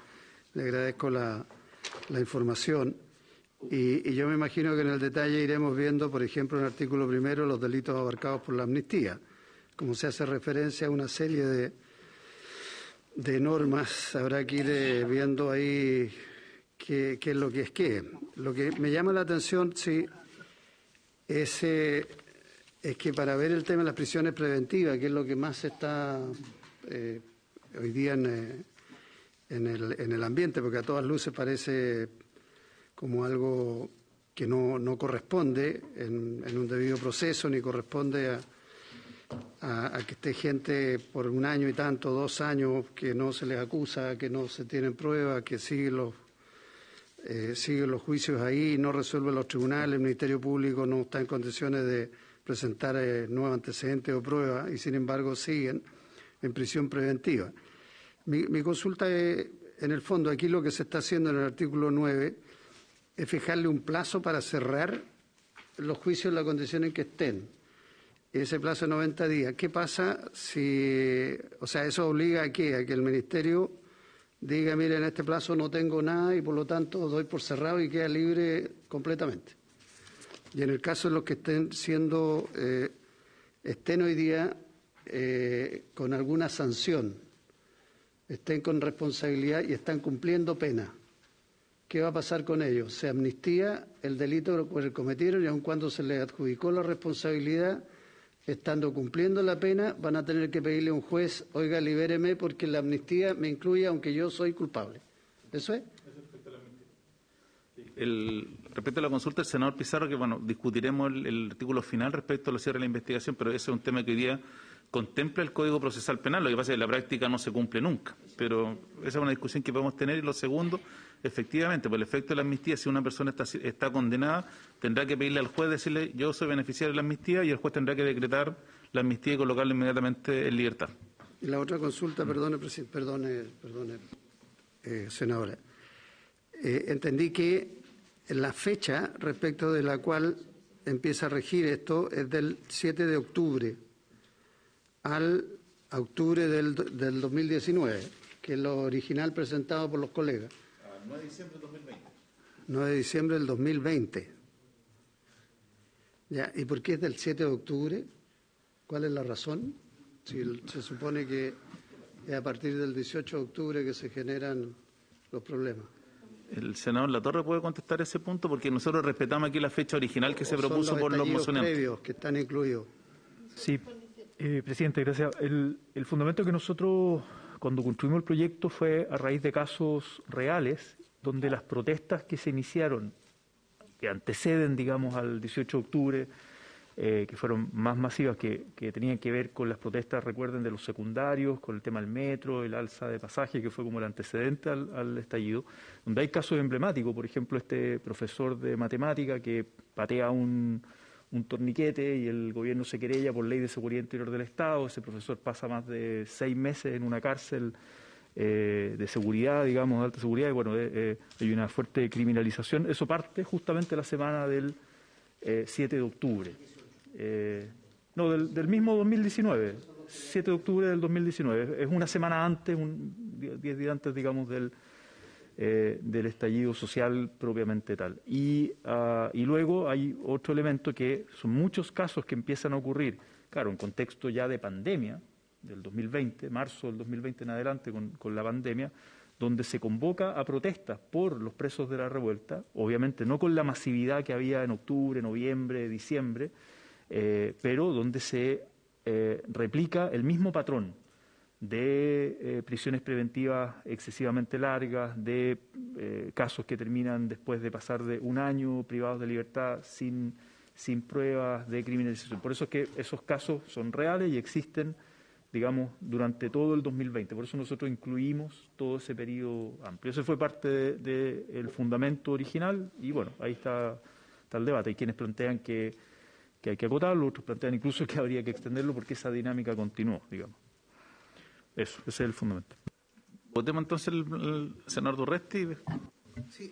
le agradezco la información. Y yo me imagino que en el detalle iremos viendo, por ejemplo, en el artículo primero, los delitos abarcados por la amnistía. Como se hace referencia a una serie de normas, habrá que ir viendo ahí qué es lo que es qué. Lo que me llama la atención, sí, es que para ver el tema de las prisiones preventivas, que es lo que más está hoy día en el ambiente, porque a todas luces parece como algo que no corresponde en un debido proceso, ni corresponde a que esté gente por 1 año y tanto, 2 años, que no se les acusa, que no se tienen pruebas, que siguen los juicios ahí, no resuelven los tribunales, el Ministerio Público no está en condiciones de presentar nuevos antecedentes o pruebas y sin embargo siguen en prisión preventiva. Mi consulta es, en el fondo, aquí lo que se está haciendo en el artículo 9 es fijarle un plazo para cerrar los juicios en la condición en que estén. Ese plazo de 90 días. ¿Qué pasa si, o sea, eso obliga a qué? A que el Ministerio diga, mire, en este plazo no tengo nada y por lo tanto doy por cerrado y queda libre completamente. Y en el caso de los que estén hoy día con alguna sanción, estén con responsabilidad y están cumpliendo pena, ¿qué va a pasar con ellos? Se amnistía el delito que cometieron y aun cuando se les adjudicó la responsabilidad, estando cumpliendo la pena, van a tener que pedirle a un juez, oiga, libéreme porque la amnistía me incluye aunque yo soy culpable. ¿Eso es? Respecto a la consulta del senador Pizarro, que discutiremos el artículo final respecto a los cierres de la investigación, pero ese es un tema que hoy día contempla el Código Procesal Penal, lo que pasa es que en la práctica no se cumple nunca, pero esa es una discusión que podemos tener. Y lo segundo, efectivamente, por el efecto de la amnistía, si una persona está condenada, tendrá que pedirle al juez, decirle yo soy beneficiario de la amnistía, y el juez tendrá que decretar la amnistía y colocarlo inmediatamente en libertad. Y la otra consulta, perdone, senadora. Entendí que la fecha respecto de la cual empieza a regir esto es del 7 de octubre. a octubre del 2019, que es lo original presentado por los colegas. 9 de diciembre del 2020. 9 de diciembre del 2020. Ya, ¿y por qué es del 7 de octubre? ¿Cuál es la razón? Si se supone que es a partir del 18 de octubre que se generan los problemas. El senador Latorre puede contestar ese punto porque nosotros respetamos aquí la fecha original que se propuso por los mocionantes. Previos que están incluidos. Sí, presidente, gracias. El fundamento que nosotros, cuando construimos el proyecto, fue a raíz de casos reales donde las protestas que se iniciaron, que anteceden, digamos, al 18 de octubre, que fueron más masivas, que tenían que ver con las protestas, recuerden, de los secundarios, con el tema del metro, el alza de pasaje, que fue como el antecedente al estallido, donde hay casos emblemáticos, por ejemplo, este profesor de matemática que patea un torniquete y el gobierno se querella por ley de seguridad interior del Estado, ese profesor pasa más de 6 meses en una cárcel de seguridad, digamos, de alta seguridad, y bueno, hay una fuerte criminalización. Eso parte justamente la semana del 7 de octubre. No, del mismo 2019, 7 de octubre del 2019, es una semana antes, 10 días antes, digamos, del estallido social propiamente tal. Y luego hay otro elemento que son muchos casos que empiezan a ocurrir, claro, en contexto ya de pandemia, del 2020, marzo del 2020 en adelante con la pandemia, donde se convoca a protestas por los presos de la revuelta, obviamente no con la masividad que había en octubre, noviembre, diciembre, pero donde se replica el mismo patrón de prisiones preventivas excesivamente largas, de casos que terminan después de pasar de un año privados de libertad sin pruebas de criminalización. Por eso es que esos casos son reales y existen, digamos, durante todo el 2020. Por eso nosotros incluimos todo ese periodo amplio. Ese fue parte del fundamento original y, bueno, ahí está el debate. Hay quienes plantean que hay que acotarlo, otros plantean incluso que habría que extenderlo porque esa dinámica continuó, digamos. Eso, ese es el fundamento. Votemos entonces el senador Durresti. Sí,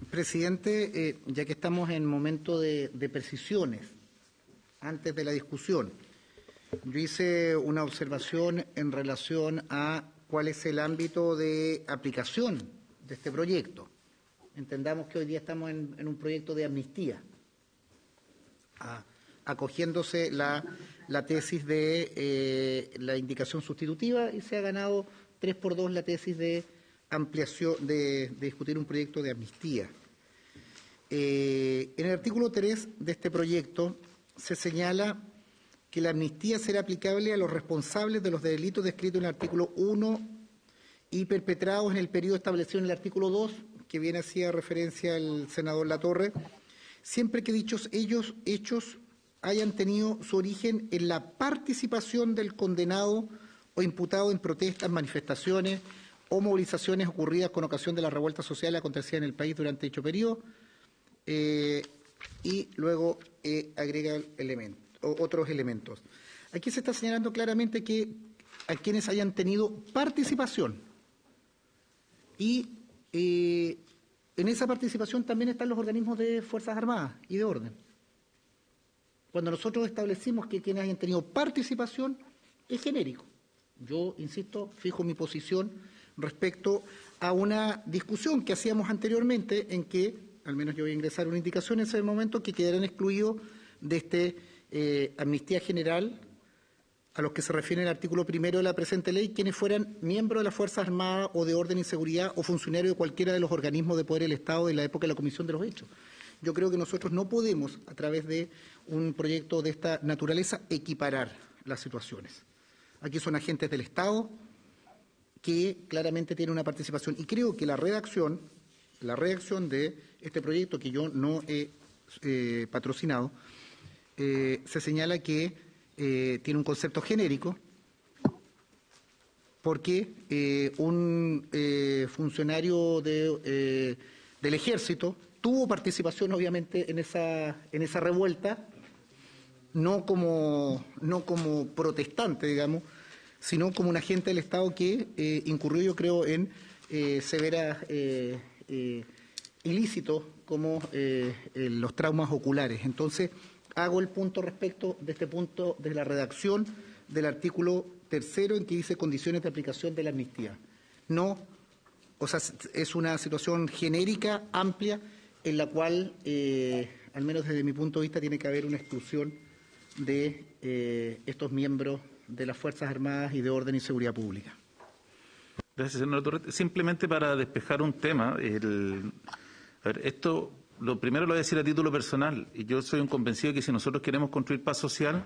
presidente, ya que estamos en momento de precisiones, antes de la discusión, yo hice una observación en relación a cuál es el ámbito de aplicación de este proyecto. Entendamos que hoy día estamos en un proyecto de amnistía, acogiéndose la tesis de la indicación sustitutiva y se ha ganado 3-2 la tesis de ampliación, de discutir un proyecto de amnistía. En el artículo 3 de este proyecto se señala que la amnistía será aplicable a los responsables de los delitos descritos en el artículo 1 y perpetrados en el periodo establecido en el artículo 2, que bien hacía referencia el senador Latorre, siempre que dichos hechos hayan tenido su origen en la participación del condenado o imputado en protestas, manifestaciones o movilizaciones ocurridas con ocasión de la revuelta social acontecida en el país durante dicho periodo, y luego agrega otros elementos. Aquí se está señalando claramente que a quienes hayan tenido participación y en esa participación también están los organismos de Fuerzas Armadas y de orden. Cuando nosotros establecimos que quienes hayan tenido participación es genérico. Yo, insisto, fijo mi posición respecto a una discusión que hacíamos anteriormente en que, al menos yo voy a ingresar una indicación en ese momento, que quedarán excluidos de este amnistía general a los que se refiere el artículo 1 de la presente ley, quienes fueran miembros de las Fuerzas Armadas o de orden y seguridad o funcionarios de cualquiera de los organismos de poder del Estado en la época de la comisión de los hechos. Yo creo que nosotros no podemos, a través de un proyecto de esta naturaleza, equiparar las situaciones. Aquí son agentes del Estado que claramente tienen una participación. Y creo que la redacción de este proyecto, que yo no he patrocinado, se señala que tiene un concepto genérico porque un funcionario del Ejército tuvo participación, obviamente, en esa revuelta, no como protestante, digamos, sino como un agente del Estado que incurrió, yo creo, en severas ilícitos como los traumas oculares. Entonces, hago el punto respecto de este punto de la redacción del artículo 3º en que dice condiciones de aplicación de la amnistía. No, o sea, es una situación genérica, amplia, en la cual, al menos desde mi punto de vista, tiene que haber una exclusión de estos miembros de las Fuerzas Armadas y de Orden y Seguridad Pública. Gracias, senador Torres. Simplemente para despejar un tema, a ver, esto, lo primero lo voy a decir a título personal, y yo soy un convencido de que si nosotros queremos construir paz social,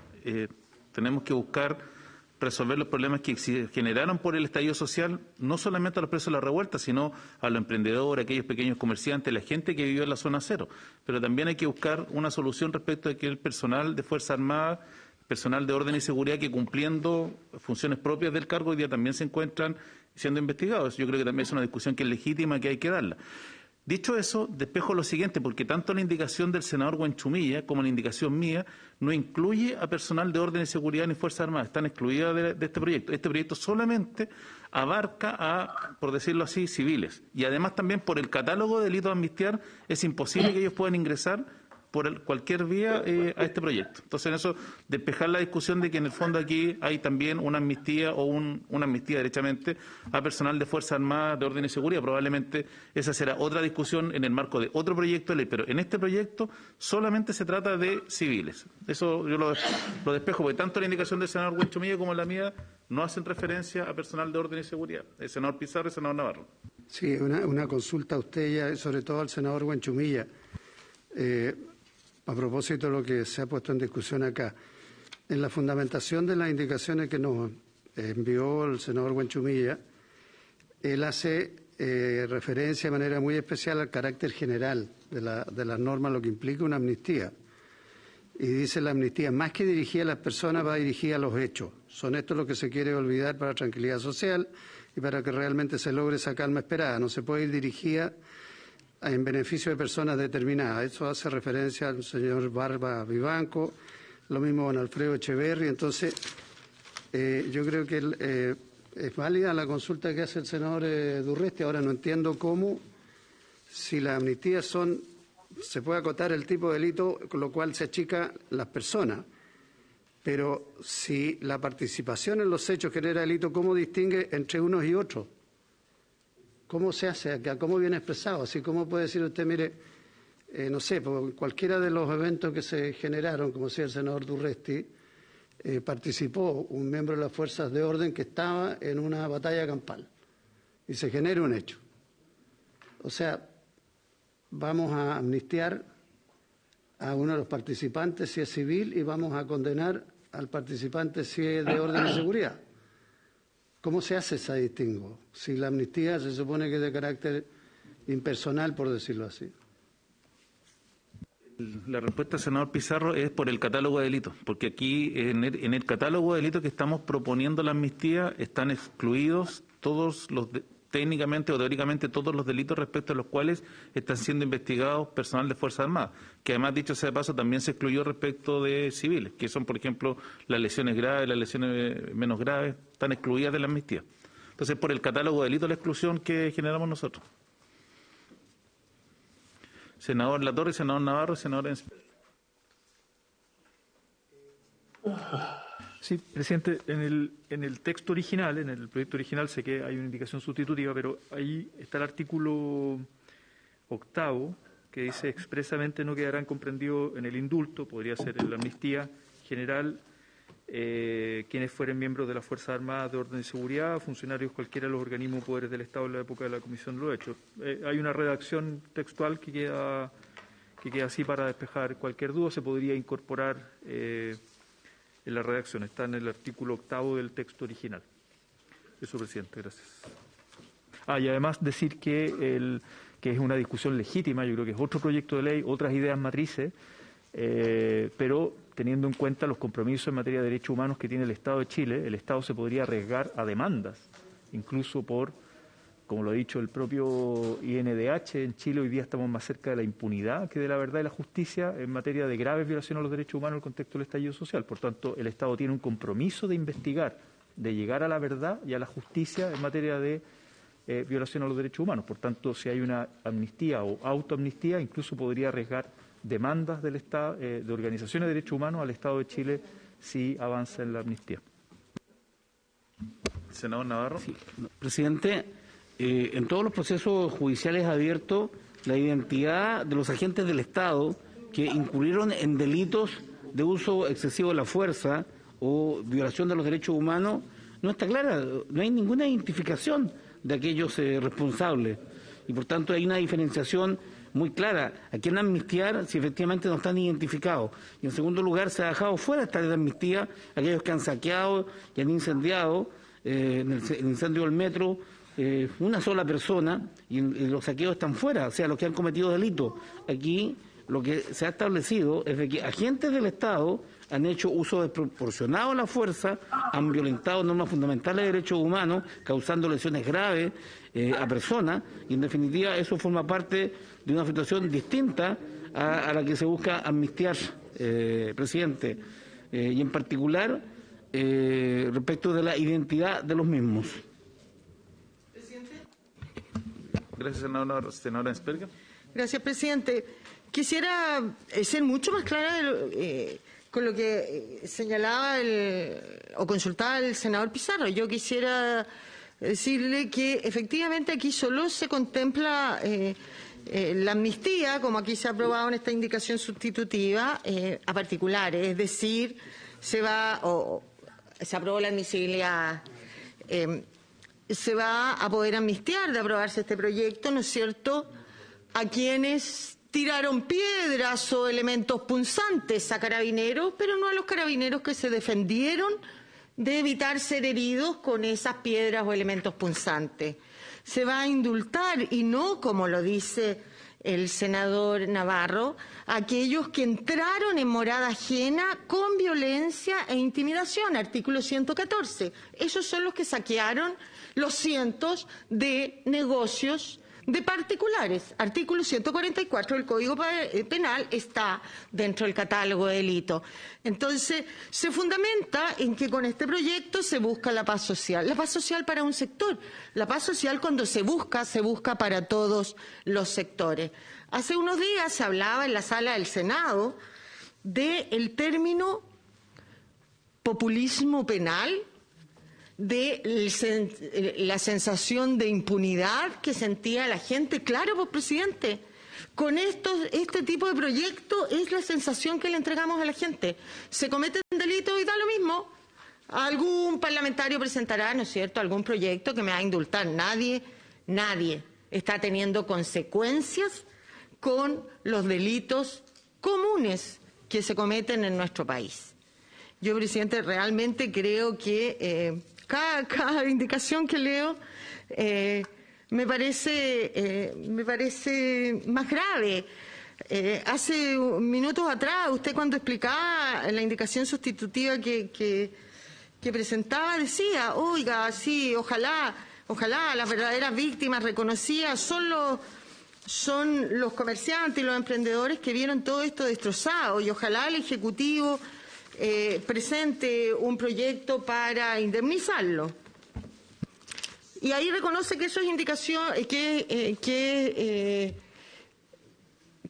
tenemos que buscar resolver los problemas que se generaron por el estallido social, no solamente a los presos de la revuelta, sino a los emprendedores, a aquellos pequeños comerciantes, la gente que vivió en la zona cero. Pero también hay que buscar una solución respecto a que el personal de Fuerza Armada, personal de orden y seguridad que cumpliendo funciones propias del cargo hoy día también se encuentran siendo investigados. Yo creo que también es una discusión que es legítima, que hay que darla. Dicho eso, despejo lo siguiente, porque tanto la indicación del senador Huanchumilla como la indicación mía no incluye a personal de orden y seguridad ni Fuerzas Armadas, están excluidas de este proyecto. Este proyecto solamente abarca a, por decirlo así, civiles. Y además también por el catálogo de delitos a amnistiar es imposible que ellos puedan ingresar por cualquier vía a este proyecto. Entonces, en eso, despejar la discusión de que en el fondo aquí hay también una amnistía o una amnistía derechamente a personal de Fuerzas Armadas, de Orden y Seguridad. Probablemente esa será otra discusión en el marco de otro proyecto de ley, pero en este proyecto solamente se trata de civiles. Eso yo lo despejo, porque tanto la indicación del senador Huanchumilla como la mía no hacen referencia a personal de Orden y Seguridad. El senador Pizarro y el senador Navarro. Sí, una consulta a usted y sobre todo al senador Huanchumilla. A propósito de lo que se ha puesto en discusión acá, en la fundamentación de las indicaciones que nos envió el senador Huanchumilla, él hace referencia de manera muy especial al carácter general de las normas, lo que implica una amnistía. Y dice la amnistía, más que dirigida a las personas, va dirigida a los hechos. Son estos los que se quiere olvidar para la tranquilidad social y para que realmente se logre esa calma esperada. No se puede ir dirigida en beneficio de personas determinadas. Eso hace referencia al señor Barba Vivanco, lo mismo don Alfredo Echeverri. Entonces, yo creo que es válida la consulta que hace el senador Durresti. Ahora no entiendo cómo, si las amnistías se puede acotar el tipo de delito, con lo cual se achica las personas. Pero si la participación en los hechos genera delito, ¿cómo distingue entre unos y otros? ¿Cómo se hace acá? ¿Cómo viene expresado? Así como puede decir usted, mire, no sé, por cualquiera de los eventos que se generaron, como decía el senador Durresti, participó un miembro de las fuerzas de orden que estaba en una batalla campal y se genera un hecho. O sea, vamos a amnistiar a uno de los participantes si es civil y vamos a condenar al participante si es de orden y seguridad. ¿Cómo se hace esa distingo? Si la amnistía se supone que es de carácter impersonal, por decirlo así. La respuesta, senador Pizarro, es por el catálogo de delitos, porque aquí en el catálogo de delitos que estamos proponiendo la amnistía están excluidos todos técnicamente o teóricamente todos los delitos respecto a los cuales están siendo investigados personal de Fuerzas Armadas, que además, dicho sea de paso, también se excluyó respecto de civiles, que son, por ejemplo, las lesiones graves, las lesiones menos graves, están excluidas de la amnistía. Entonces, por el catálogo de delitos la exclusión que generamos nosotros. Senador Latorre, senador Navarro, senador... Sí, presidente, en el texto original, en el proyecto original, sé que hay una indicación sustitutiva, pero ahí está el artículo 8º, que dice expresamente no quedarán comprendidos en el indulto, podría ser en la amnistía general, quienes fueren miembros de las Fuerzas Armadas de Orden y Seguridad, funcionarios cualquiera de los organismos o poderes del Estado en la época de la Comisión de los Hechos. Hay una redacción textual que queda así para despejar cualquier duda, se podría incorporar en la redacción, está en el artículo 8º del texto original. Eso, presidente, gracias. Y además decir que es una discusión legítima, yo creo que es otro proyecto de ley, otras ideas matrices, pero teniendo en cuenta los compromisos en materia de derechos humanos que tiene el Estado de Chile, el Estado se podría arriesgar a demandas, incluso por, como lo ha dicho el propio INDH, en Chile hoy día estamos más cerca de la impunidad que de la verdad y la justicia en materia de graves violaciones a los derechos humanos en el contexto del estallido social. Por tanto, el Estado tiene un compromiso de investigar, de llegar a la verdad y a la justicia en materia de violación a los derechos humanos. Por tanto, si hay una amnistía o autoamnistía, incluso podría arriesgar demandas del Estado, de organizaciones de derechos humanos al Estado de Chile si avanza en la amnistía. Senador Navarro. Sí, presidente, en todos los procesos judiciales abiertos, la identidad de los agentes del Estado que incurrieron en delitos de uso excesivo de la fuerza o violación de los derechos humanos no está clara, no hay ninguna identificación de aquellos responsables y por tanto hay una diferenciación muy clara a quién amnistiar si efectivamente no están identificados. Y en segundo lugar, se ha dejado fuera esta ley de amnistía aquellos que han saqueado y han incendiado en el incendio del metro una sola persona y los saqueos están fuera, o sea, los que han cometido delitos. Aquí lo que se ha establecido es de que agentes del Estado han hecho uso desproporcionado de la fuerza, han violentado normas fundamentales de derechos humanos, causando lesiones graves a personas, y en definitiva eso forma parte de una situación distinta a la que se busca amnistiar, presidente, y en particular respecto de la identidad de los mismos. Gracias, senadora Esperger. Gracias, presidente. Quisiera ser mucho más clara con lo que señalaba o consultaba el senador Pizarro. Yo quisiera decirle que efectivamente aquí solo se contempla la amnistía, como aquí se ha aprobado en esta indicación sustitutiva, a particulares, es decir, se aprobó la admisibilidad. Se va a poder amnistiar de aprobarse este proyecto, ¿no es cierto?, a quienes tiraron piedras o elementos punzantes a carabineros, pero no a los carabineros que se defendieron de evitar ser heridos con esas piedras o elementos punzantes. Se va a indultar y no, como lo dice el senador Navarro, a aquellos que entraron en morada ajena con violencia e intimidación, artículo 114. Esos son los que saquearon los cientos de negocios de particulares. Artículo 144 del Código Penal está dentro del catálogo de delitos. Entonces, se fundamenta en que con este proyecto se busca la paz social. La paz social para un sector. La paz social cuando se busca para todos los sectores. Hace unos días se hablaba en la sala del Senado del término populismo penal, de la sensación de impunidad que sentía la gente. Claro, pues, presidente, con este tipo de proyectos es la sensación que le entregamos a la gente. Se cometen delitos y da lo mismo. Algún parlamentario presentará, ¿no es cierto?, algún proyecto que me va a indultar. Nadie está teniendo consecuencias con los delitos comunes que se cometen en nuestro país. Yo, presidente, realmente creo que cada indicación que leo me parece más grave. Hace minutos atrás, usted cuando explicaba la indicación sustitutiva que presentaba, decía, oiga, sí, ojalá las verdaderas víctimas reconocidas son los comerciantes y los emprendedores que vieron todo esto destrozado, y ojalá el Ejecutivo presente un proyecto para indemnizarlo. Y ahí reconoce que eso es indicación, que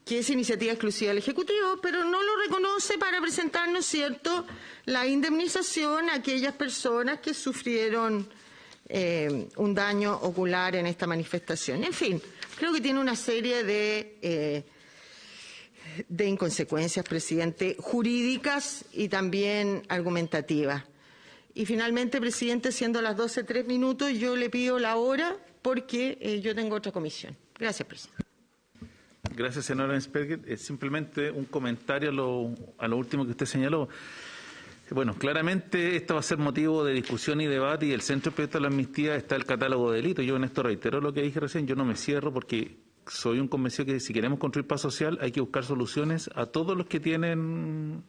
es iniciativa exclusiva del Ejecutivo, pero no lo reconoce para presentar, ¿no es cierto?, la indemnización a aquellas personas que sufrieron un daño ocular en esta manifestación. En fin, creo que tiene una serie de inconsecuencias, presidente, jurídicas y también argumentativas. Y finalmente, presidente, siendo las 12:03, yo le pido la hora porque yo tengo otra comisión. Gracias, presidente. Gracias, senadora Esperger. Simplemente un comentario a lo último que usted señaló. Bueno, claramente esto va a ser motivo de discusión y debate, y el centro del proyecto de la amnistía está el catálogo de delitos. Yo en esto reitero lo que dije recién, yo no me cierro porque soy un convencido que si queremos construir paz social hay que buscar soluciones a todos los que tienen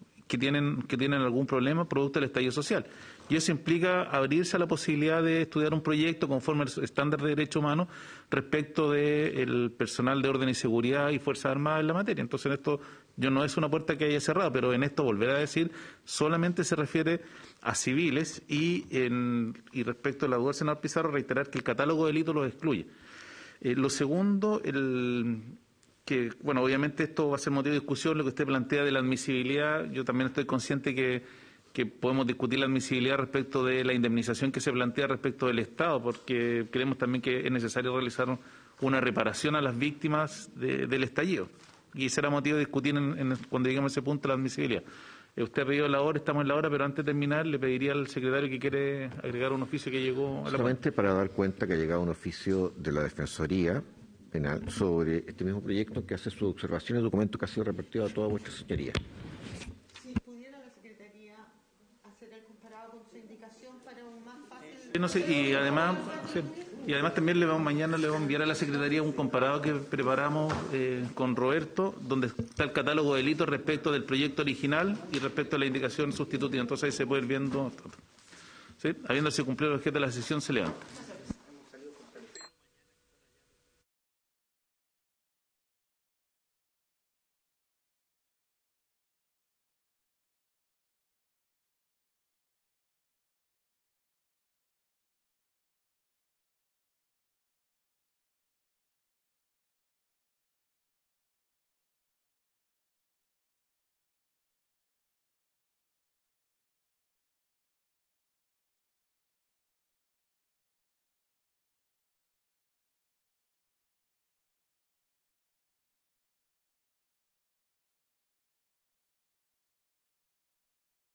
algún problema producto del estallido social. Y eso implica abrirse a la posibilidad de estudiar un proyecto conforme al estándar de derechos humanos respecto del personal de orden y seguridad y Fuerzas Armadas en la materia. Entonces, en esto yo no es una puerta que haya cerrado, pero en esto volver a decir solamente se refiere a civiles y respecto a la duda del senador Pizarro, reiterar que el catálogo de delitos los excluye. Lo segundo, que, bueno, obviamente esto va a ser motivo de discusión, lo que usted plantea de la admisibilidad. Yo también estoy consciente que que podemos discutir la admisibilidad respecto de la indemnización que se plantea respecto del Estado, porque creemos también que es necesario realizar una reparación a las víctimas del estallido. Y será motivo de discutir cuando lleguemos a ese punto la admisibilidad. Usted ha pedido la hora, estamos en la hora, pero antes de terminar le pediría al secretario que quiere agregar un oficio que llegó a la solamente para dar cuenta que ha llegado un oficio de la Defensoría Penal sobre este mismo proyecto, que hace su observación y documento que ha sido repartido a toda vuestra señoría. Si pudiera la Secretaría hacer el comparado con su indicación para un más fácil... No sé, y además también mañana le vamos a enviar a la Secretaría un comparado que preparamos con Roberto, donde está el catálogo de delitos respecto del proyecto original y respecto a la indicación sustitutiva. Entonces ahí se puede ir viendo. ¿Sí? Habiéndose cumplido el objeto de la sesión, se levanta.